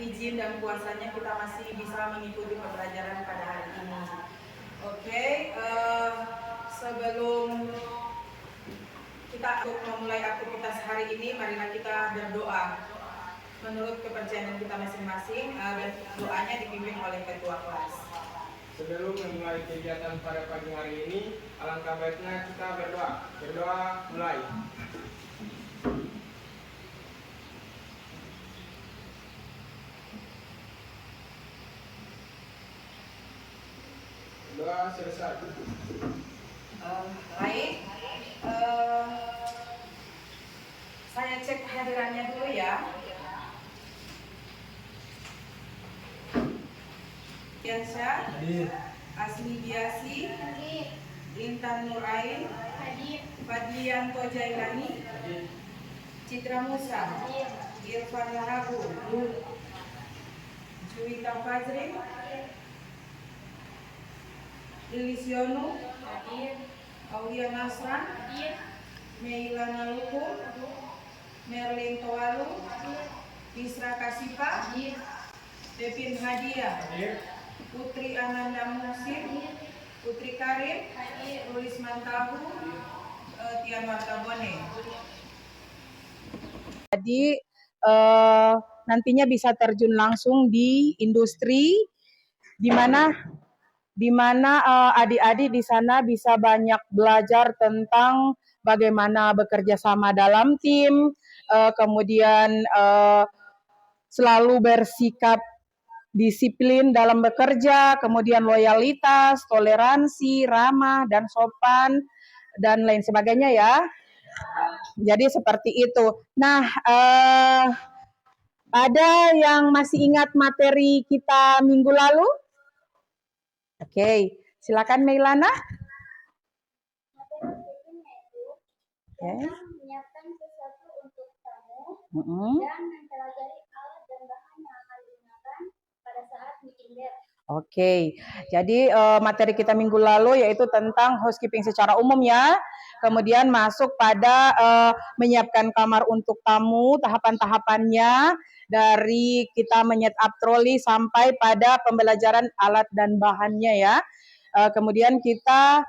izin dan kuasanya kita masih bisa mengikuti pembelajaran pada hari ini. Oke, sebelum kita memulai aktivitas hari ini, marilah kita berdoa menurut kepercayaan kita masing-masing, dan doanya dipimpin oleh ketua kelas. Sebelum memulai kegiatan pada pagi hari ini, alangkah baiknya kita berdoa. Berdoa mulai. Doa selesai. Baik, saya cek hadirannya dulu ya. Yansyah, Asmi Biasi, Intan Nurain, Fadlianto Jailani, Citra Musa, Irfan Lahabu, Juwita Fazrin, Lilis Yono, Aulia Nasran, Meilana Luhur, Merlin Towalu, Isra Kasipa, Devin Hadiah, Putri Ananda Musim, Putri Karim, Rulis Mantabu, Tian Martabone. Jadi nantinya bisa terjun langsung di industri, di mana adik-adik di sana bisa banyak belajar tentang bagaimana bekerja sama dalam tim, kemudian selalu bersikap disiplin dalam bekerja, kemudian loyalitas, toleransi, ramah, dan sopan, dan lain sebagainya ya. Jadi seperti itu. Nah, ada yang masih ingat materi kita minggu lalu? Oke, silakan Meilana. Menyiapkan sesuatu untuk tamu dan mempelajari alat dan bahan yang akan digunakan pada saat meeting bed. Oke, jadi materi kita minggu lalu yaitu tentang housekeeping secara umum ya. Kemudian masuk pada menyiapkan kamar untuk tamu, tahapan-tahapannya dari kita menyet-up troli sampai pada pembelajaran alat dan bahannya ya. Kemudian kita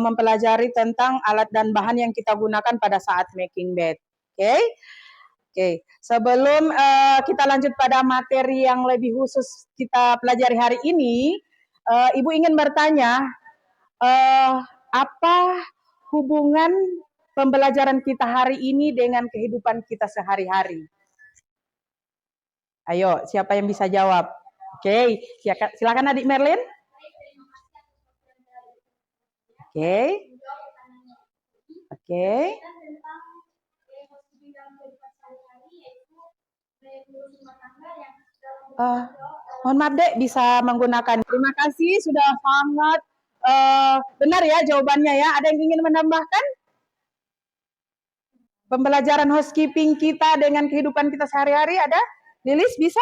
mempelajari tentang alat dan bahan yang kita gunakan pada saat making bed. Oke. Oke, sebelum kita lanjut pada materi yang lebih khusus kita pelajari hari ini, Ibu ingin bertanya, apa hubungan pembelajaran kita hari ini dengan kehidupan kita sehari-hari? Ayo, siapa yang bisa jawab? Oke, silakan adik Merlin. Oke. Oke. Mohon maaf Dek, bisa menggunakan. Terima kasih sudah sangat benar ya jawabannya ya. Ada yang ingin menambahkan? Pembelajaran housekeeping kita dengan kehidupan kita sehari-hari ada? Lilis bisa?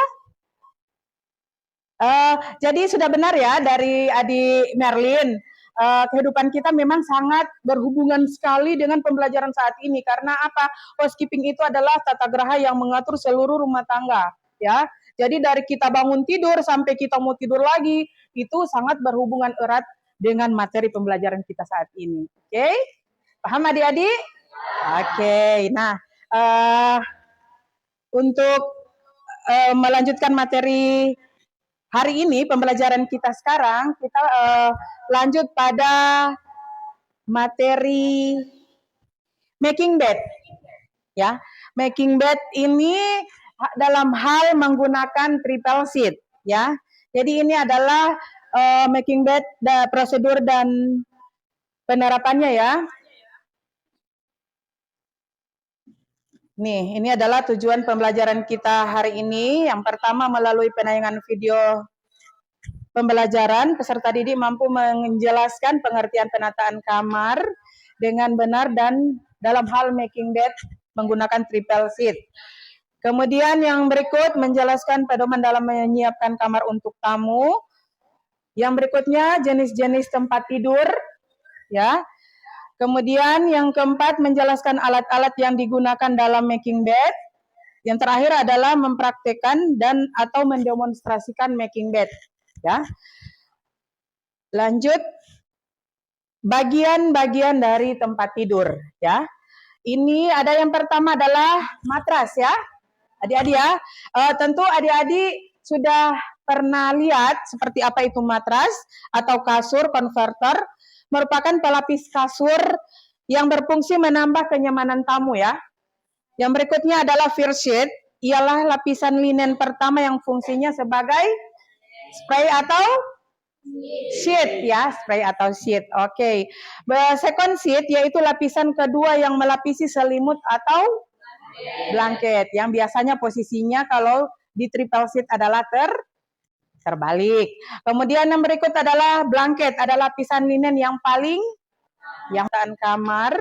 Jadi sudah benar ya dari adik Merlin. Kehidupan kita memang sangat berhubungan sekali dengan pembelajaran saat ini karena apa? Housekeeping itu adalah tata geraha yang mengatur seluruh rumah tangga, ya. Jadi dari kita bangun tidur sampai kita mau tidur lagi itu sangat berhubungan erat dengan materi pembelajaran kita saat ini. Oke? Paham adik-adik? Oke. Nah, untuk melanjutkan materi hari ini, pembelajaran kita sekarang, kita lanjut pada materi making bed. Ya, making bed ini dalam hal menggunakan triple sheet. Ya, jadi ini adalah making bed, prosedur dan penerapannya ya. Nih, ini adalah tujuan pembelajaran kita hari ini. Yang pertama, melalui penayangan video pembelajaran, peserta didik mampu menjelaskan pengertian penataan kamar dengan benar dan dalam hal making bed menggunakan triple sheet. Kemudian yang berikut menjelaskan pedoman dalam menyiapkan kamar untuk tamu. Yang berikutnya jenis-jenis tempat tidur, ya. Kemudian yang keempat menjelaskan alat-alat yang digunakan dalam making bed. Yang terakhir adalah mempraktekkan dan atau mendemonstrasikan making bed. Ya. Lanjut, bagian-bagian dari tempat tidur. Ya. Ini ada yang pertama adalah matras ya, adik-adik ya. Tentu adik-adik sudah pernah lihat seperti apa itu matras atau kasur converter, merupakan pelapis kasur yang berfungsi menambah kenyamanan tamu ya. Yang berikutnya adalah first sheet, ialah lapisan linen pertama yang fungsinya sebagai spray atau sheet ya, spray atau sheet. Oke. Second sheet yaitu lapisan kedua yang melapisi selimut atau blanket yang biasanya posisinya kalau di triple sheet adalah terbalik. Kemudian yang berikut adalah blanket, ada lapisan linen yang paling yang kamar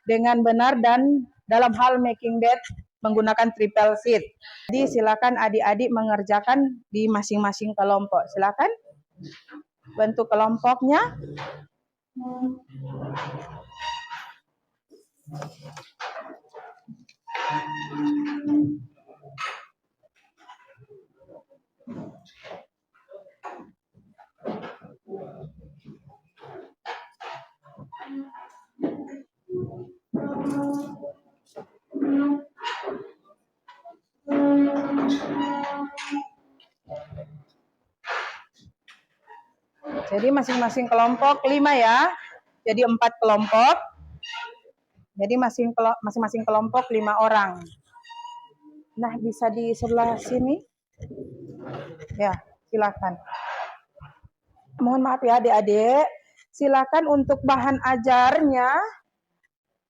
dengan benar dan dalam hal making bed menggunakan triple sheet. Jadi silakan adik-adik mengerjakan di masing-masing kelompok. Silakan bentuk kelompoknya. Jadi masing-masing kelompok 5 ya. Jadi 4 kelompok. Jadi masing-masing kelompok 5 orang. Nah, bisa di sebelah sini. Ya, silakan. Mohon maaf ya adik-adik. Silakan untuk bahan ajarnya.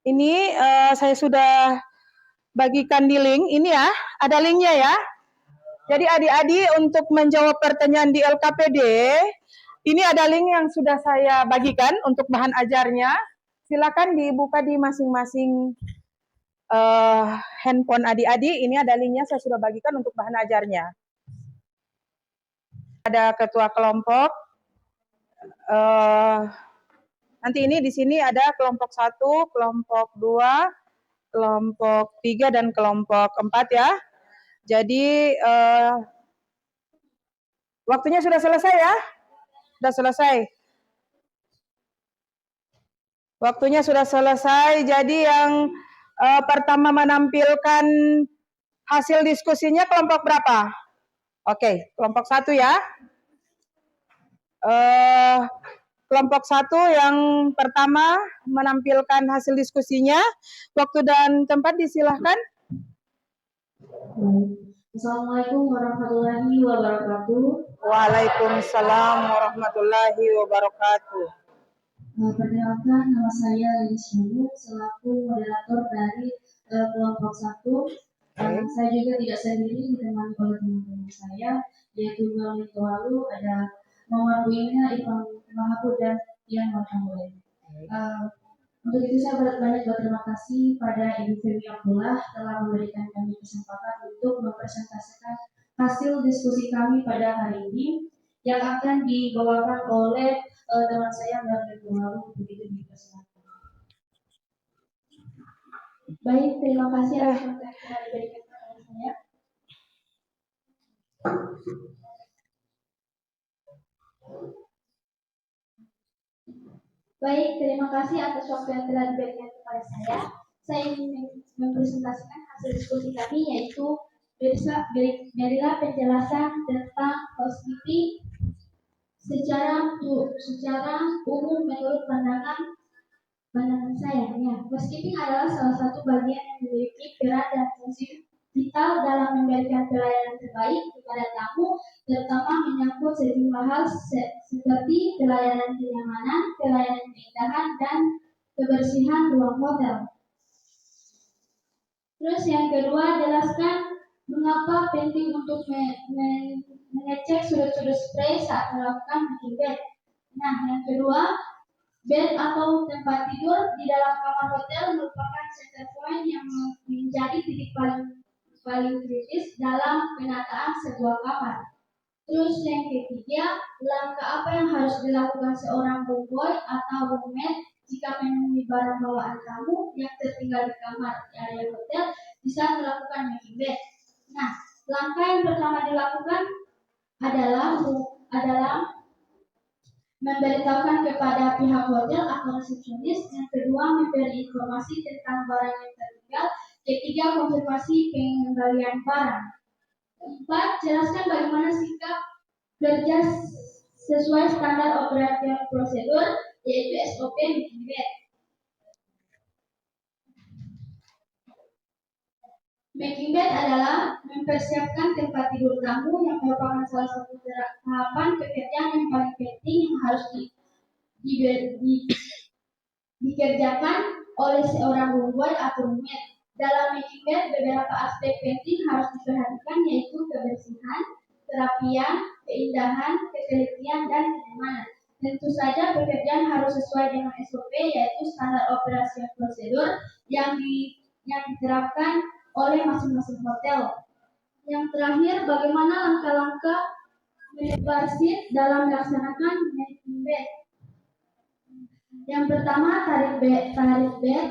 Ini saya sudah bagikan di link. Ini ya, ada linknya ya. Jadi adik-adik untuk menjawab pertanyaan di LKPD, ini ada link yang sudah saya bagikan untuk bahan ajarnya. Silakan dibuka di masing-masing handphone adik-adik. Ini ada linknya, saya sudah bagikan untuk bahan ajarnya. Ada ketua kelompok. Nanti ini di sini ada kelompok 1, kelompok 2, kelompok 3, dan kelompok 4 ya. Jadi waktunya sudah selesai ya? Sudah selesai. Waktunya sudah selesai. Jadi yang pertama menampilkan hasil diskusinya kelompok berapa? Oke, kelompok 1 ya. Kelompok 1 yang pertama menampilkan hasil diskusinya. Waktu dan tempat disilahkan. Assalamualaikum warahmatullahi wabarakatuh. Waalaikumsalam warahmatullahi wabarakatuh. Perkenalkan, nama saya Lilis Nunu selaku moderator dari kelompok 1. Saya juga tidak sendiri, ditemani oleh teman-teman saya, yaitu melalui lalu ada Muhammad Wina, Ivan Mahabud, dan Ian Marhamulin. Untuk itu saya banyak berterima kasih pada Ibu Femi Abdullah telah memberikan kami kesempatan untuk mempresentasikan hasil diskusi kami pada hari ini yang akan dibawakan oleh teman saya Mbak Lalu. Begitu dipersilakan. Baik, terima kasih atas waktu yang telah diberikan kepada saya. Baik, terima kasih atas waktu yang telah diberikan kepada saya. Saya ingin mempresentasikan hasil diskusi kami, yaitu berilah penjelasan tentang housekeeping secara umum menurut pandangan saya. Ya, housekeeping adalah salah satu bagian yang memiliki peran dan fungsi vital dalam memberikan pelayanan terbaik kepada tamu, terutama menyangkut sejumlah hal seperti pelayanan kenyamanan, pelayanan keindahan, dan kebersihan ruang hotel. Terus yang kedua, jelaskan mengapa penting untuk mengecek sudut-sudut spray saat melakukan making bed. Nah, yang kedua, bed atau tempat tidur di dalam kamar hotel merupakan center point yang menjadi titik paling kritis dalam penataan sebuah kamar. Terus yang ketiga, langkah apa yang harus dilakukan seorang boy atau roommate jika menemui barang bawaan tamu yang tertinggal di kamar di area hotel bisa melakukan making bed. Nah, langkah yang pertama dilakukan adalah memberitahukan kepada pihak hotel atau resepsionis. Yang kedua, memberi informasi tentang barang yang tertinggal. Ketiga, konfirmasi pengembalian barang. Keempat, jelaskan bagaimana sikap kerja sesuai standar operasional prosedur, yaitu SOP Making Bed. Making bed adalah mempersiapkan tempat tidur tamu yang merupakan salah satu tahapan pekerjaan yang paling penting yang harus dikerjakan oleh seorang roommate atau roommate. Dalam making bed, beberapa aspek penting harus diperhatikan, yaitu kebersihan, kerapian, keindahan, ketelitian, dan kenyamanan. Tentu saja pekerjaan harus sesuai dengan SOP, yaitu standar operasi prosedur yang diterapkan oleh masing-masing hotel. Yang terakhir, bagaimana langkah-langkah menyebar seat dalam melaksanakan making bed. Yang pertama, tarik bed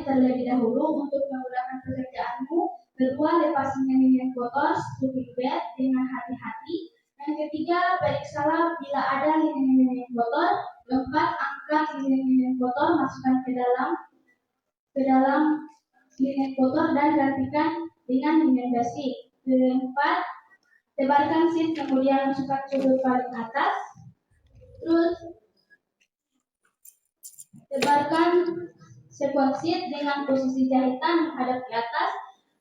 terlebih dahulu untuk memudahkan pekerjaanmu. Kedua, lepas linen kotor, stripping bed dengan hati-hati. Yang ketiga, periksalah bila ada linen kotor. Keempat, angkat linen kotor, masukkan ke dalam linen kotor dan gantikan dengan linen bersih. Keempat, tebarkan seat kemudian masukkan sudut paling atas. Terus tebarkan sekon seat dengan posisi jahitan menghadap ke atas.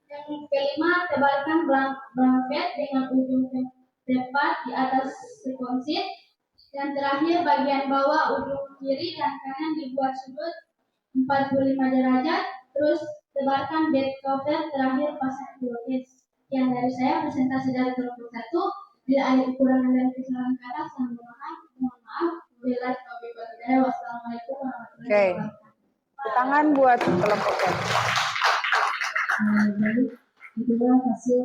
Yang kelima, tebarkan blanket dengan ujung tepat di atas sekon seat. Yang terakhir, bagian bawah ujung kiri dan kanan dibuat sudut 45 derajat. Terus tebarkan bed cover, terakhir pasang pillowcase. Yang dari saya presentasi dari kelompok 1. Bila ada kekurangan dan kesalahan kata, saya mohon maaf. Wassalamualaikum warahmatullahi wabarakatuh. Tepuk tangan buat kelompok 1. Baik, itulah hasil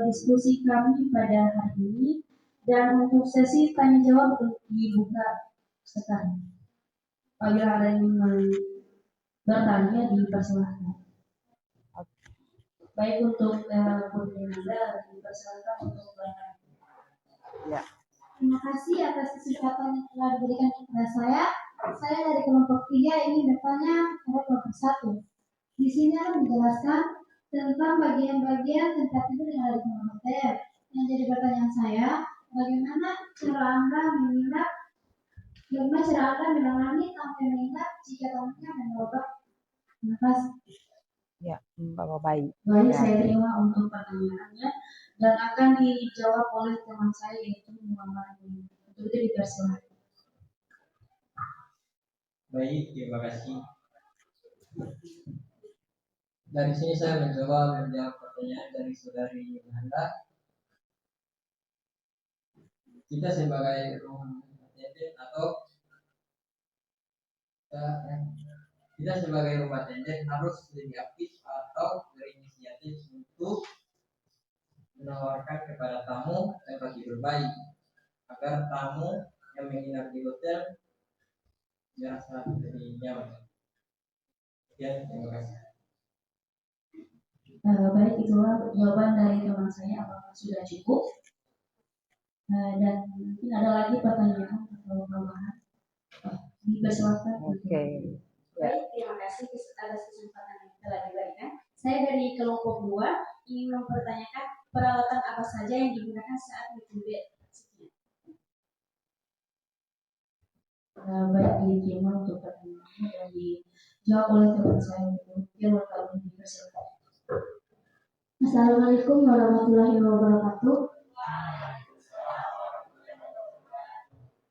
diskusi kami pada hari ini. Dan untuk sesi tanya jawab dibuka sekarang. Apabila ada yang bertanya, dipersilahkan. Baik, untuk Putri Nanda, dipersilahkan untuk bertanya. Ya. Terima kasih atas kesempatan yang telah diberikan kepada saya. Saya dari kelompok 3 ingin bertanya kepada kelompok 1. Di sini ada menjelaskan tentang bagian-bagian tempat tidur yang ada di dalam hotel. Yang jadi pertanyaan saya, bagaimana cara Anda menangani tamu yang menginap jika tamunya menolak? Terima kasih. Ya, Bapak baik. Baik, Ya. saya terima untuk pertanyaannya dan akan dijawab oleh teman saya, yaitu Muhammad. Untuk itu dipersilakan. Baik, terima kasih. Dari sini saya mencoba menjawab pertanyaan dari saudari Nanda. Kita sebagai room attendant atau kita sebagai room attendant harus lebih aktif atau berinisiatif untuk menawarkan kepada tamu tempat tidur baik agar tamu yang menginap di hotel merasa lebih nyaman. Ya, terima kasih. Baik, itulah jawaban dari teman saya. Apakah sudah cukup? Dan mungkin ada lagi pertanyaan atau tambahan? Dipersilakan. Oke. Baik, terima kasih atas kesempatan yang telah diberikan. Saya dari kelompok 2 ingin mempertanyakan peralatan apa saja yang digunakan saat making bed. Baik, diterima untuk pertanyaannya dan dijawab oleh teman saya. Mungkin kalau dipersilakan. Assalamualaikum warahmatullahi wabarakatuh.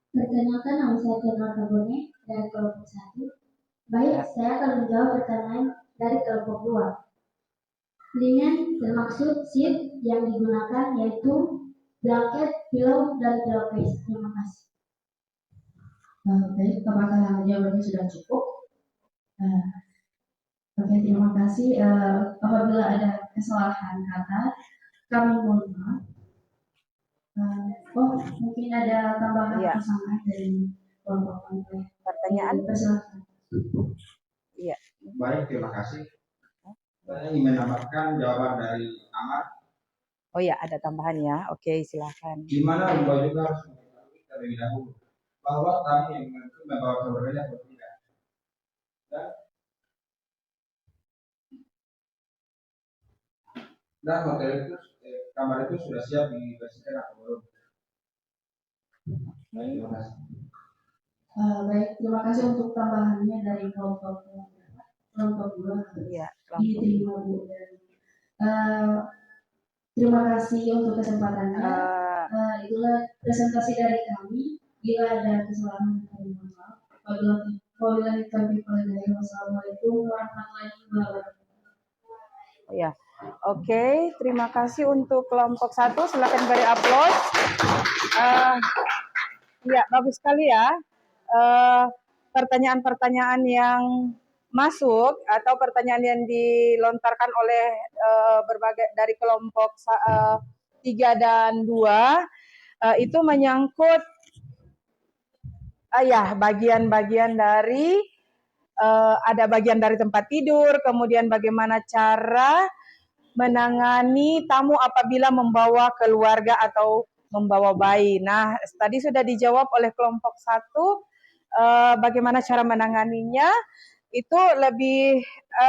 Perkenalkan, nama saya Kemal Kabone dari kelompok 1. Baik, saya akan menjawab pertanyaan dari kelompok 2. Linen termaksud sheet yang digunakan yaitu blanket, pillow, dan pillowcase. Terima kasih. Baik, apakah jawabannya sudah cukup? Oke, terima kasih. Apabila ada kesalahan kata, kami mohon maaf. Mungkin ada tambahan persamaan dari kelompok kami. Pertanyaan? Persilakan. Iya. Baik, terima kasih. Saya ingin menambahkan jawaban dari Amar. Oh ya, ada tambahan ya. Oke, silakan. Di mana rumah juga harus mengetahui terlebih dahulu bahwa tamu yang menentu membawa keluarganya atau tidak. Dan, dan hotel itu, kamar itu sudah siap dibersihkan atau belum? Baik, terima kasih. Baik, terima kasih untuk tambahannya dari kelompok dua. Iya, Diterima Bu. Dan, terima kasih untuk kesempatannya. Itulah presentasi dari kami. Bila ada kesalahan, kami mohon maaf. Apabila kami wassalamualaikum warahmatullahi wabarakatuh. Ya, oke. Terima kasih untuk kelompok 1. Silakan beri aplaus. Ya, bagus sekali ya. Pertanyaan-pertanyaan yang masuk atau pertanyaan yang dilontarkan oleh berbagai dari kelompok 3 dan 2 itu menyangkut ya bagian-bagian dari ada bagian dari tempat tidur, kemudian bagaimana cara menangani tamu apabila membawa keluarga atau membawa bayi. Nah, tadi sudah dijawab oleh kelompok 1 bagaimana cara menanganinya. Itu lebih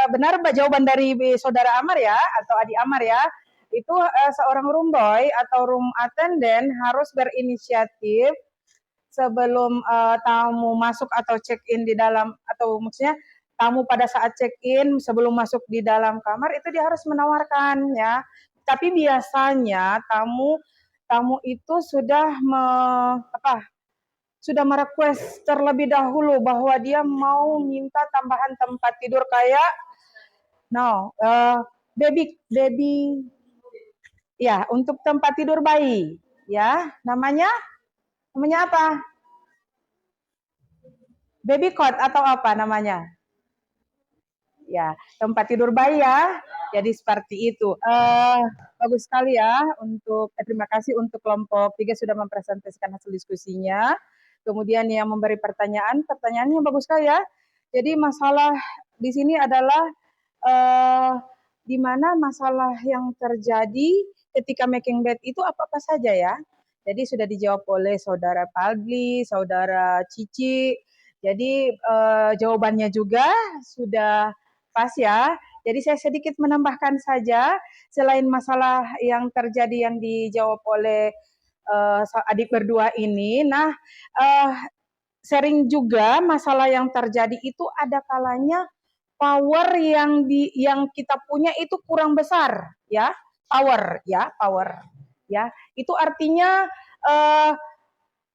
benar jawaban dari saudara Amar ya, atau adik Amar ya. Itu seorang room boy atau room attendant harus berinisiatif sebelum tamu masuk atau check-in di dalam, atau maksudnya tamu pada saat check-in sebelum masuk di dalam kamar itu dia harus menawarkan ya. Tapi biasanya tamu itu sudah sudah merequest terlebih dahulu bahwa dia mau minta tambahan tempat tidur kayak baby ya, untuk tempat tidur bayi ya, namanya apa? Baby cot atau apa namanya? Ya, tempat tidur bayi ya. Jadi seperti itu. Bagus sekali ya untuk terima kasih untuk kelompok 3 sudah mempresentasikan hasil diskusinya. Kemudian yang memberi pertanyaannya bagus sekali ya. Jadi masalah di sini adalah di mana masalah yang terjadi ketika making bed itu apa saja ya. Jadi sudah dijawab oleh saudara Palgli, saudara Cici. Jadi jawabannya juga sudah pas ya. Jadi saya sedikit menambahkan saja, selain masalah yang terjadi yang dijawab oleh adik berdua ini. Nah, sering juga masalah yang terjadi itu ada kalanya power yang kita punya itu kurang besar ya. Power ya. Itu artinya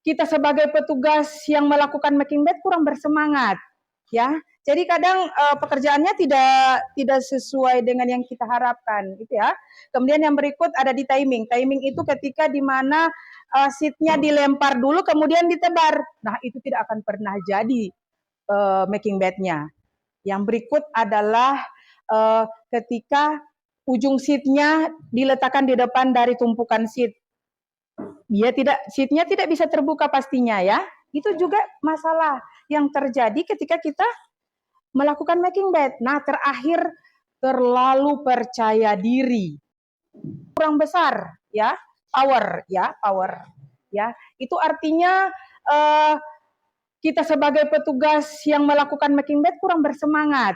kita sebagai petugas yang melakukan making bed kurang bersemangat ya. Jadi kadang pekerjaannya tidak sesuai dengan yang kita harapkan gitu ya. Kemudian yang berikut ada di timing. Timing itu ketika di mana seatnya dilempar dulu kemudian ditebar. Nah, itu tidak akan pernah jadi making bednya. Yang berikut adalah ketika ujung seatnya diletakkan di depan dari tumpukan seat. Seatnya tidak bisa terbuka pastinya ya. Itu juga masalah yang terjadi ketika kita melakukan making bed. Nah, terakhir terlalu percaya diri. Kurang besar ya, power ya. Itu artinya kita sebagai petugas yang melakukan making bed kurang bersemangat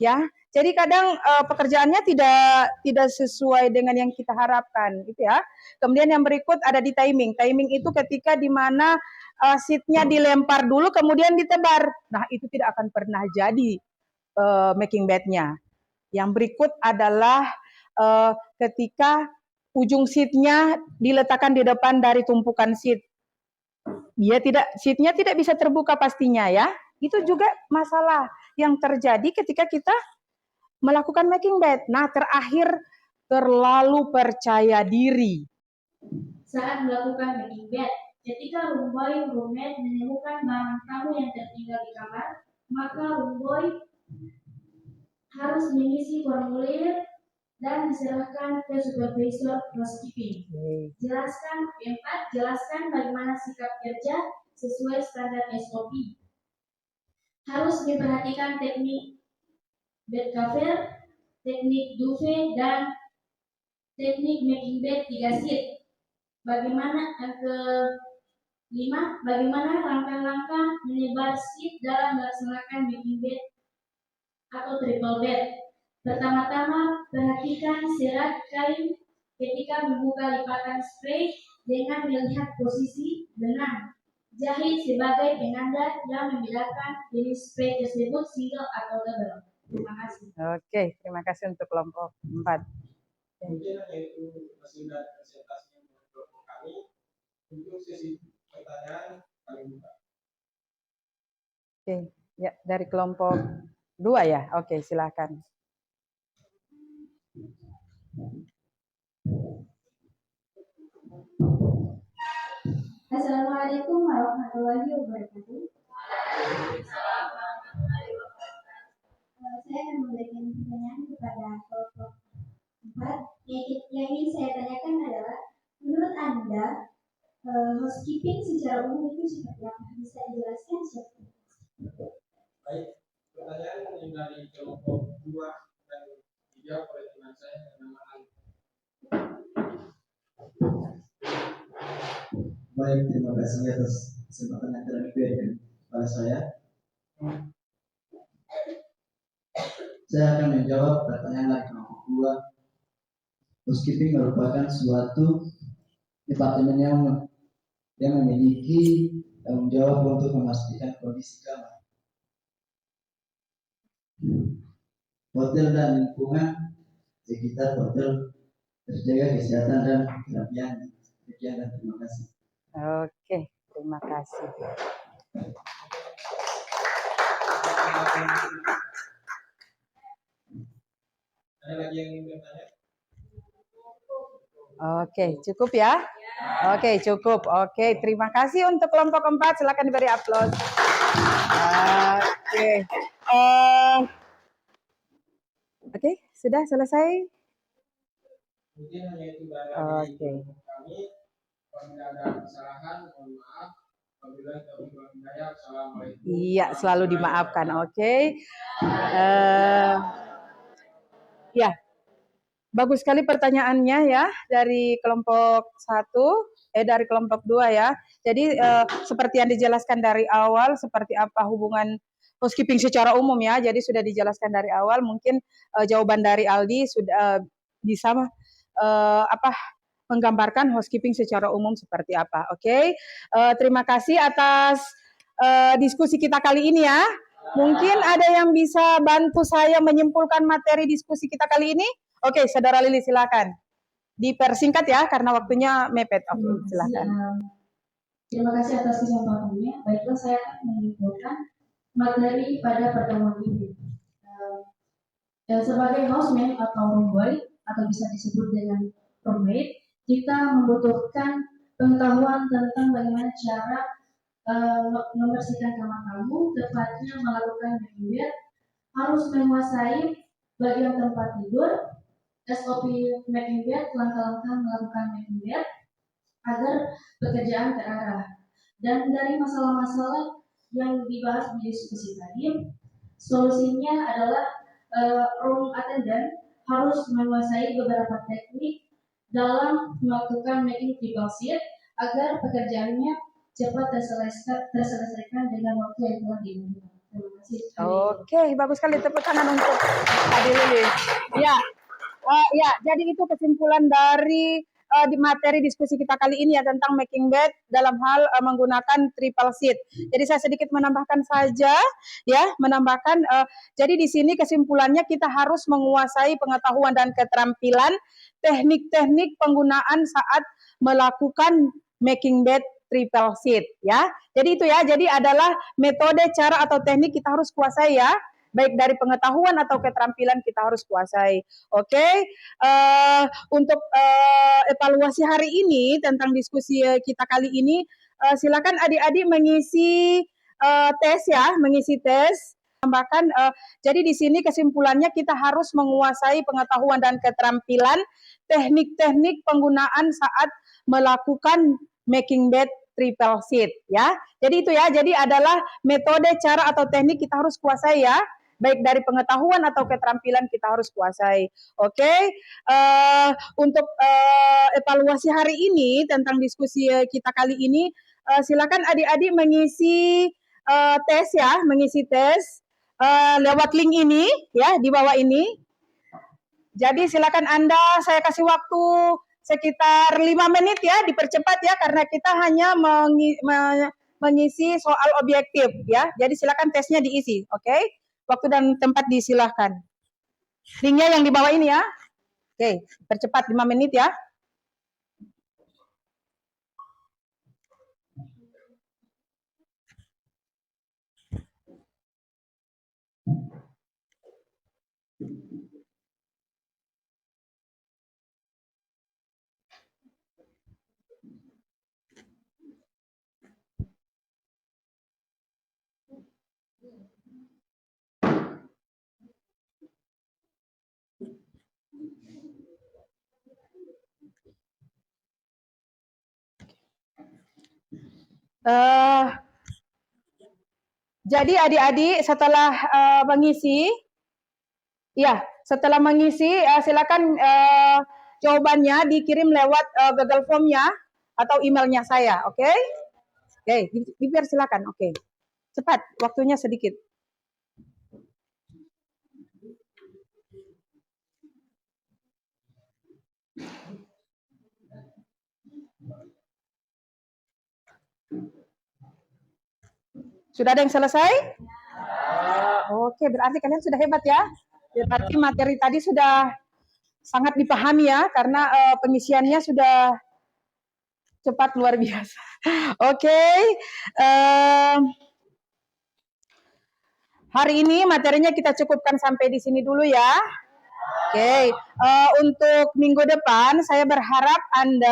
ya. Jadi kadang pekerjaannya tidak sesuai dengan yang kita harapkan gitu ya. Kemudian yang berikut ada di timing. Timing itu ketika di mana seatnya dilempar dulu kemudian ditebar. Nah, itu tidak akan pernah jadi making bednya. Yang berikut adalah ketika ujung seatnya diletakkan di depan dari tumpukan seat. Seatnya tidak bisa terbuka pastinya ya. Itu juga masalah yang terjadi ketika kita melakukan making bed. Nah, terakhir terlalu percaya diri. Saat melakukan making bed, ketika room boy roommate menemukan barang tamu yang tertinggal di kamar, maka room boy harus mengisi formulir dan diserahkan ke supervisor housekeeping. Jelaskan bagaimana sikap kerja sesuai standar SOP. Harus diperhatikan teknik bed cover, teknik duvet, dan teknik making bed 3 sheet. Bagaimana yang kelima, bagaimana langkah-langkah menyebar sheet dalam melaksanakan making bed atau triple bed. Pertama-tama, perhatikan serat kain ketika membuka lipatan spray dengan melihat posisi benang. Jahit sebagai penanda yang membedakan jenis spray tersebut single atau double. Terima kasih. Oke, terima kasih untuk kelompok 4. Mungkin hanya itu hasil dari presentasi kelompok kami. Untuk sesi pertanyaan kami buka. Oke, ya dari kelompok 2 ya. Oke, silakan. Assalamualaikum warahmatullahi wabarakatuh. Saya akan memberikan pertanyaan kepada kelompok 4. Yang ingin saya tanyakan adalah, menurut Anda, housekeeping secara umum itu seperti apa? Bisa dijelaskan seperti apa? Baik, pertanyaan yang dari kelompok 2 dan dijawab oleh teman saya bernama Ali. Baik, terima kasih atas kesempatan yang telah diberikan kepada saya. Saya akan menjawab pertanyaan dari kelompok 2. Housekeeping merupakan suatu departemen yang memiliki tanggung jawab untuk memastikan kondisi kamar, hotel dan lingkungan sekitar hotel terjaga kesehatan dan kerapian. Sekian dan terima kasih. Oke, terima kasih. Ada lagi yang ingin bertanya? Oke, cukup ya? Oke, cukup. Oke, terima kasih untuk kelompok 4. Silakan diberi aplaus. Oke. Oke, sudah selesai? Mungkin hanya itu dari Oke. kelompok kami. Apabila ada kesalahan, mohon maaf. Apabila terlalu hidayah, assalamualaikum. Iya, selalu dimaafkan. Oke. Ya, bagus sekali pertanyaannya ya dari kelompok 1, dari kelompok 2 ya. Jadi seperti yang dijelaskan dari awal, seperti apa hubungan housekeeping secara umum ya. Jadi sudah dijelaskan dari awal. Mungkin jawaban dari Aldi sudah bisa menggambarkan housekeeping secara umum seperti apa. Oke. Terima kasih atas diskusi kita kali ini ya. Mungkin ada yang bisa bantu saya menyimpulkan materi diskusi kita kali ini? Oke, Saudara Lili silakan. Dipersingkat ya karena waktunya mepet. Oke, silakan. Terima kasih atas kesempatannya. Baiklah, saya akan menyimpulkan materi pada pertemuan ini. Sebagai housemate atau roomboy atau bisa disebut dengan roommate, kita membutuhkan pengetahuan tentang bagaimana cara membersihkan kamar tamu, tepatnya melakukan making bed, harus menguasai bagian tempat tidur, SOP making bed, langkah-langkah melakukan making bed agar pekerjaan terarah. Dan dari masalah-masalah yang dibahas di diskusi tadi, solusinya adalah room attendant harus menguasai beberapa teknik dalam melakukan making triple sheet agar pekerjaannya cepat terselesaikan dengan waktu yang telah ditentukan. Terima kasih. Oke, bagus sekali, tepuk tangan untuk Adi Lili. Ya, jadi itu kesimpulan dari di materi diskusi kita kali ini ya tentang making bed dalam hal menggunakan triple sheet. Jadi saya sedikit menambahkan saja ya, jadi di sini kesimpulannya kita harus menguasai pengetahuan dan keterampilan teknik-teknik penggunaan saat melakukan making bed triple sheet ya. Jadi itu ya, jadi adalah metode, cara atau teknik kita harus kuasai ya. Baik dari pengetahuan atau keterampilan kita harus kuasai. Oke. Untuk evaluasi hari ini tentang diskusi kita kali ini, silakan adik-adik mengisi tes ya, mengisi tes. Tambahkan, jadi di sini kesimpulannya kita harus menguasai pengetahuan dan keterampilan teknik-teknik penggunaan saat melakukan making bed triple sheet ya. Jadi itu ya, jadi adalah metode, cara atau teknik kita harus kuasai ya. baik dari pengetahuan atau keterampilan kita harus kuasai. Oke, untuk evaluasi hari ini tentang diskusi kita kali ini, silakan adik-adik mengisi tes ya, mengisi tes lewat link ini ya di bawah ini. Jadi silakan Anda, saya kasih waktu sekitar 5 menit ya, dipercepat ya, karena kita hanya mengisi soal objektif ya. Jadi silakan tesnya diisi, oke? Waktu dan tempat disilahkan. Linknya yang di bawah ini ya. Oke, percepat 5 menit ya. Jadi adik-adik setelah mengisi, silakan jawabannya dikirim lewat Google Form ya atau emailnya saya, oke? Oke, biar silakan, oke. Cepat, waktunya sedikit. Sudah ada yang selesai? Oke, berarti kalian sudah hebat ya. Berarti materi tadi sudah sangat dipahami ya, karena pengisiannya sudah cepat luar biasa. Oke, hari ini materinya kita cukupkan sampai di sini dulu ya. Oke, untuk minggu depan saya berharap Anda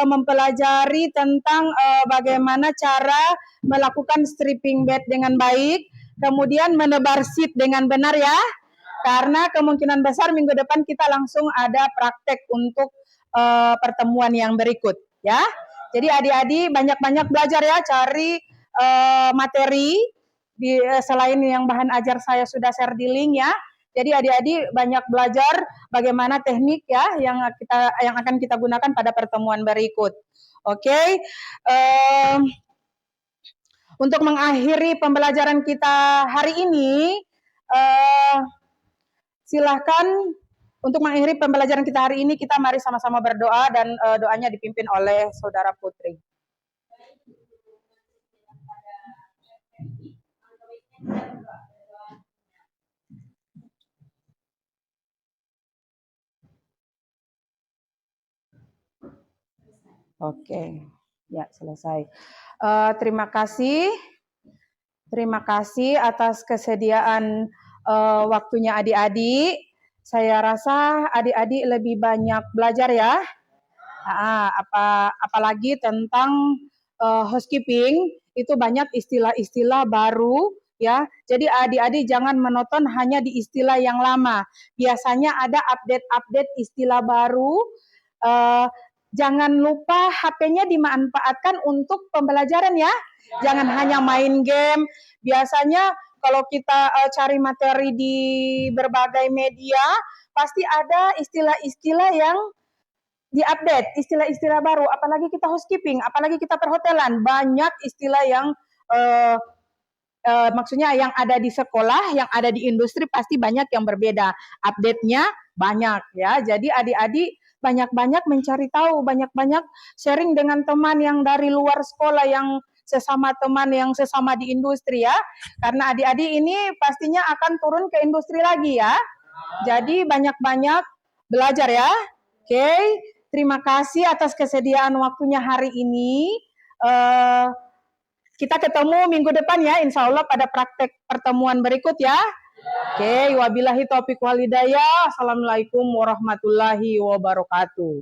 mempelajari tentang bagaimana cara melakukan stripping bed dengan baik, kemudian menebar sheet dengan benar ya, karena kemungkinan besar minggu depan kita langsung ada praktek untuk pertemuan yang berikut ya. Jadi adik-adik banyak-banyak belajar ya, cari materi. Selain yang bahan ajar saya sudah share di link ya, jadi adik-adik banyak belajar bagaimana teknik ya yang akan kita gunakan pada pertemuan berikut. Oke, untuk mengakhiri pembelajaran kita hari ini, silahkan untuk mengakhiri pembelajaran kita hari ini, kita mari sama-sama berdoa dan doanya dipimpin oleh Saudara Putri. Oke, ya selesai. Terima kasih atas kesediaan waktunya adik-adik. Saya rasa adik-adik lebih banyak belajar ya. Apalagi tentang housekeeping, itu banyak istilah-istilah baru ya. Jadi adik-adik jangan menonton hanya di istilah yang lama. Biasanya ada update istilah baru. Jangan lupa HP-nya dimanfaatkan untuk pembelajaran ya. Jangan hanya main game. Biasanya kalau kita cari materi di berbagai media, pasti ada istilah-istilah yang diupdate, istilah-istilah baru. Apalagi kita housekeeping, apalagi kita perhotelan, banyak istilah yang maksudnya yang ada di sekolah, yang ada di industri pasti banyak yang berbeda. Update-nya banyak ya. Jadi adik-adik banyak-banyak mencari tahu, banyak-banyak sharing dengan teman yang dari luar sekolah, yang sesama teman yang sesama di industri ya. Karena adik-adik ini pastinya akan turun ke industri lagi ya. Jadi banyak-banyak belajar ya. Oke, terima kasih atas kesediaan waktunya hari ini. Kita ketemu minggu depan ya, insya Allah pada praktek pertemuan berikut ya. Oke, wabillahi taufiq wal hidayah. Assalamualaikum warahmatullahi wabarakatuh.